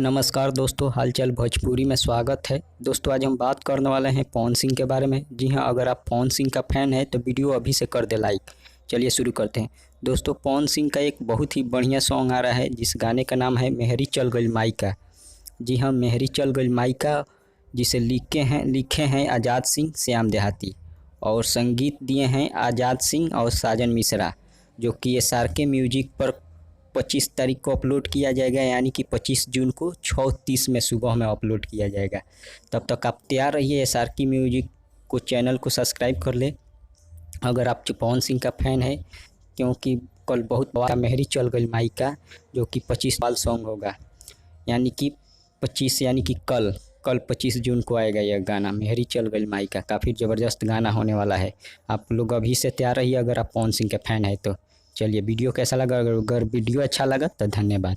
नमस्कार दोस्तों, हालचाल भोजपुरी में स्वागत है। दोस्तों आज हम बात करने वाले हैं पवन सिंह के बारे में। जी हाँ, अगर आप पवन सिंह का फ़ैन है तो वीडियो अभी से कर दे लाइक। चलिए शुरू करते हैं। दोस्तों पवन सिंह का एक बहुत ही बढ़िया सॉन्ग आ रहा है जिस गाने का नाम है मेहरी चल गइल मायका। जी हाँ, मेहरी चल गइल मायका, जिसे लिखे हैं आज़ाद सिंह श्याम देहाती और संगीत दिए हैं आज़ाद सिंह और साजन मिश्रा, जो कि SRK म्यूजिक पर 25 तारीख को अपलोड किया जाएगा, यानी कि 25 जून को 6:30 में सुबह में अपलोड किया जाएगा। तब तक आप तैयार रहिए, SRK म्यूजिक को चैनल को सब्सक्राइब कर ले अगर आप पवन सिंह का फ़ैन है, क्योंकि कल बहुत बड़ा मेहरी चल गई मायका जो कि 25 साल सॉन्ग होगा, यानी कि 25 यानी कि कल 25 जून को आएगा यह गाना मेहरी चल गई मायका। काफ़ी ज़बरदस्त गाना होने वाला है। आप लोग अभी से तैयार रहिए अगर आप पवन सिंह के फ़ैन है तो। चलिए, वीडियो कैसा लगा? अगर वीडियो अच्छा लगा तो धन्यवाद।